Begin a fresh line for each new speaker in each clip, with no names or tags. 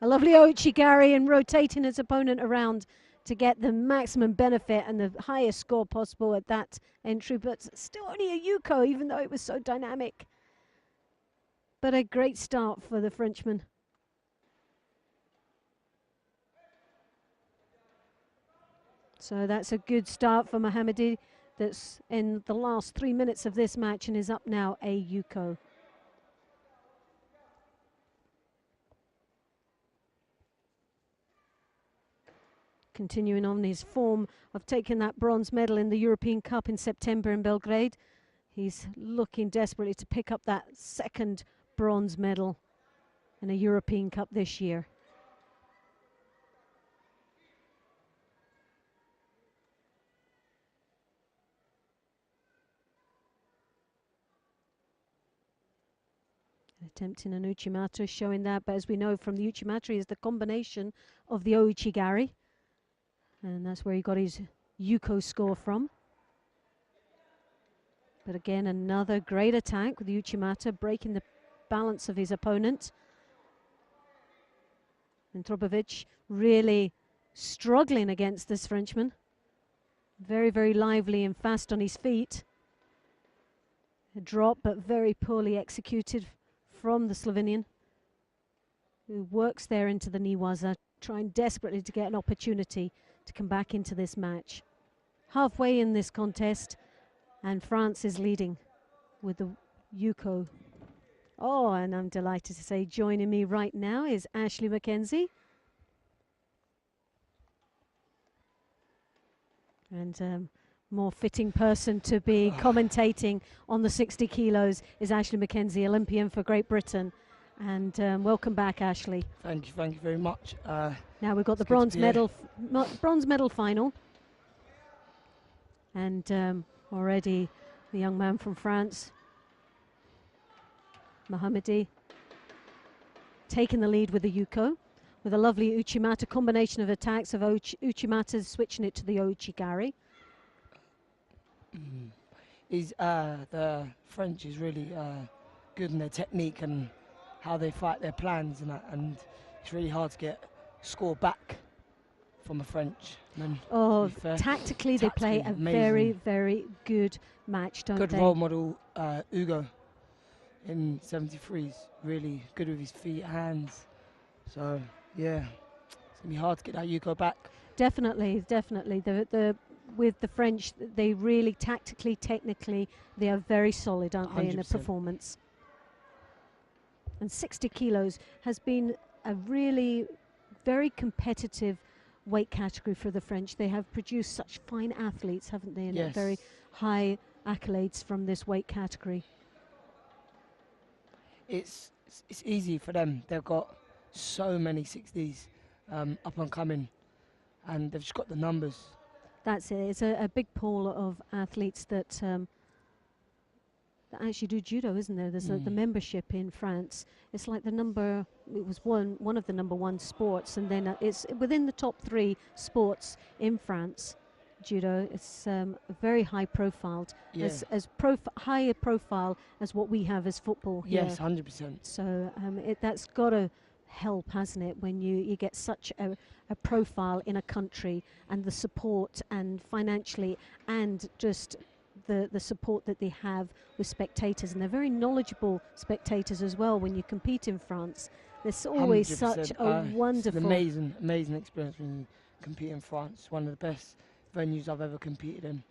A lovely Ouchigari and rotating his opponent around to get the maximum benefit and the highest score possible at that entry, but still only a Yuko, even though it was so dynamic. But a great start for the Frenchman. So that's a good start for Mohamedi. That's in the last 3 minutes of this match and is up now a Yuko. Continuing on his form of taking that bronze medal in the European Cup in September in Belgrade. He's looking desperately to pick up that second bronze medal in a European Cup this year. Attempting an Uchimata, showing that, but as we know from the Uchimata is the combination of the Ouchigari, and that's where he got his Yuko score from. But again, another great attack with the Uchimata, breaking the balance of his opponent. And Trbovc really struggling against this Frenchman. Very, very lively and fast on his feet. A drop, but very poorly executed from the Slovenian, who works there into the Niwaza, trying desperately to get an opportunity to come back into this match. Halfway in this contest, and France is leading with the Yuko. Oh, and I'm delighted to say joining me right now is Ashley Mackenzie. And more fitting person to be commentating on the 60 kilos is Ashley Mackenzie, Olympian for Great Britain. And welcome back, Ashley.
Thank you very much.
Now we've got the bronze medal final. And already the young man from France, Mohamedi, taking the lead with the Yuko, with a lovely Uchimata combination of attacks of Uchimata, switching it to the Ouchigari.
The French is really good in their technique and how they fight their plans and that, and it's really hard to get score back from the French.
Tactically they play a
amazing.
very, very good match, don't they?
Good role model, Ugo in 73's really good with his feet, hands. So yeah, it's gonna be hard to get that Yuko back.
Definitely. With the French, they really tactically, technically, they are very solid, aren't they, in their performance. And 60 kilos has been a really very competitive weight category for the French. They have produced such fine athletes, haven't they, and
yes.
very high accolades from this weight category.
It's easy for them. They've got so many 60s up and coming, and they've just got the numbers.
That's it. It's a big pool of athletes that actually do judo, isn't there? There's the membership in France. It's like it was one of the number one sports, and then it's within the top 3 sports in France. Judo, it's very high profiled, as high a profile as what we have as football here.
Yes, 100%.
So that's got to help, hasn't it, when you get such a profile in a country, and the support and financially and just the support that they have with spectators, and they're very knowledgeable spectators as well when you compete in France. There's always
100%.
such a wonderful...
It's an amazing experience when you compete in France. One of the best venues I've ever competed in.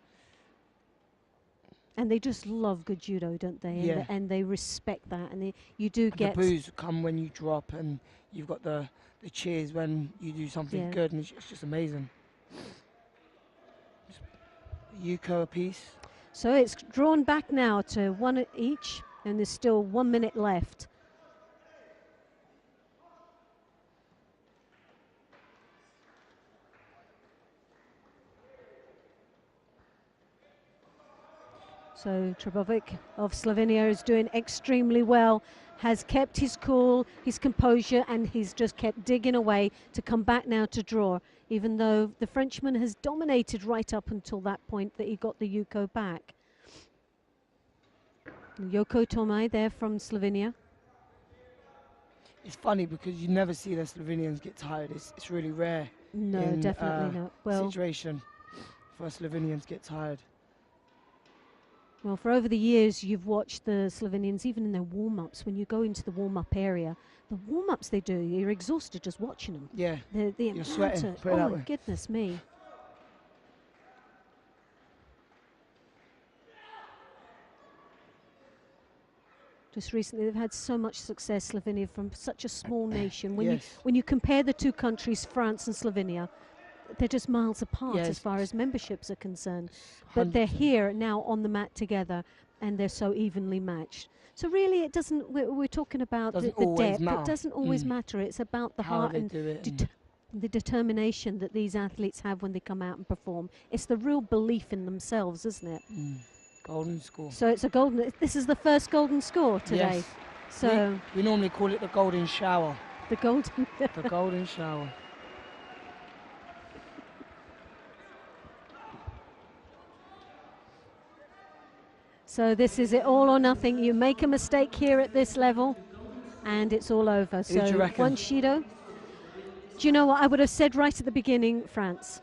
And they just love good judo, don't they?
Yeah.
And they respect that, and you do get...
The boos come when you drop, and you've got the cheers when you do something good, and it's just amazing. Yuko apiece.
So it's drawn back now to 1 each, and there's still 1 minute left. So Trbovc of Slovenia is doing extremely well, has kept his cool, his composure, and he's just kept digging away to come back now to draw, even though the Frenchman has dominated right up until that point that he got the Yuko back. Yoko Tomai there from Slovenia.
It's funny because you never see the Slovenians get tired. It's really rare.
No, definitely not. Well,
situation for Slovenians get tired.
Well, for over the years, you've watched the Slovenians, even in their warm-ups, when you go into the warm-up area, the warm-ups they do, you're exhausted just watching them.
Yeah,
you're
sweating, put it that way.
Goodness me. Just recently, they've had so much success, Slovenia, from such a small nation. When you compare the two countries, France and Slovenia, they're just miles apart as far as memberships are concerned. 100%. But they're here now on the mat together, and they're so evenly matched. So really, it doesn't. We're talking about the depth. It doesn't always matter. It's about the heart and the determination that these athletes have when they come out and perform. It's the real belief in themselves, isn't it?
Golden score.
So it's a golden. This is the first golden score today.
Yes.
So
we normally call it the golden shower.
The golden.
The golden shower.
So this is it, all or nothing. You make a mistake here at this level, and it's all over. So one Judo. Do you know what I would have said right at the beginning? France.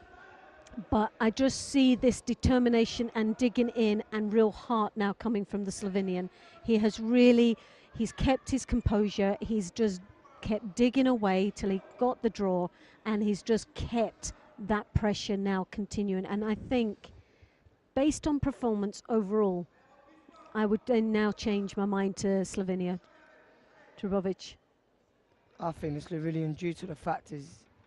But I just see this determination and digging in and real heart now coming from the Slovenian. He's kept his composure. He's just kept digging away till he got the draw, and he's just kept that pressure now continuing. And I think, based on performance overall, I would then now change my mind to Slovenia. Trbovc.
I think the Slovenian, due to the fact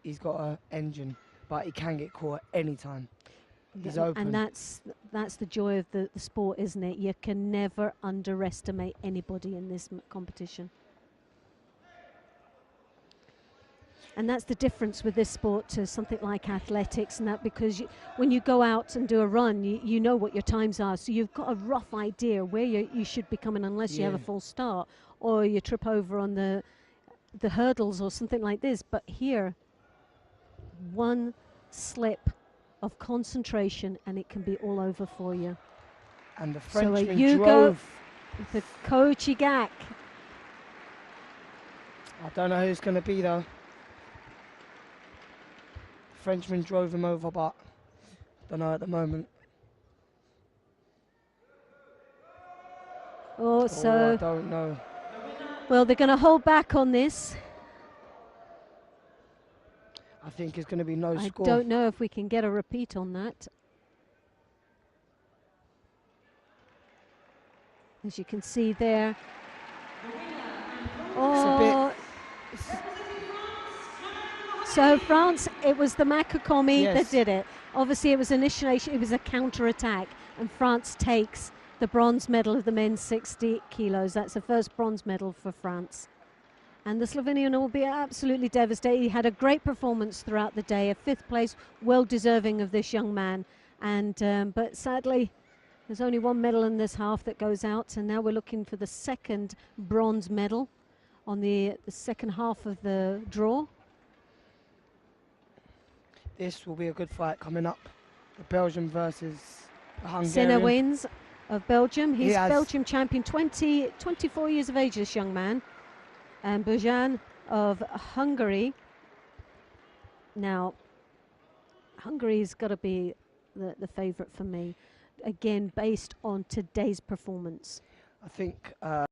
he's got an engine, but he can get caught at any time. He's open.
And that's the joy of the sport, isn't it? You can never underestimate anybody in this competition. And that's the difference with this sport to something like athletics, and that because when you go out and do a run, you know what your times are, so you've got a rough idea where you should be coming, unless you have a full start or you trip over on the hurdles or something like this. But here, one slip of concentration and it can be all over for you.
And the Frenchman drove.
The Kochi Gak.
I don't know who it's going to be though. Frenchman drove him over, but don't know at the moment.
So
I don't know.
Well, they're going to hold back on this.
I think it's going to be no score.
I don't know if we can get a repeat on that. As you can see there. So France, it was the Makakomi that did it. Obviously, it was initiation, it was a counter-attack, and France takes the bronze medal of the men's 60 kilos. That's the first bronze medal for France. And the Slovenian will be absolutely devastated. He had a great performance throughout the day, a 5th place, well deserving of this young man. And but sadly, there's only one medal in this half that goes out, and now we're looking for the second bronze medal on the second half of the draw.
This will be a good fight coming up. The Belgium versus the Hungarian.
Senna wins of Belgium. He's Belgium champion, 24 years of age, this young man. And Bojan of Hungary. Now, Hungary's got to be the favourite for me. Again, based on today's performance.
I think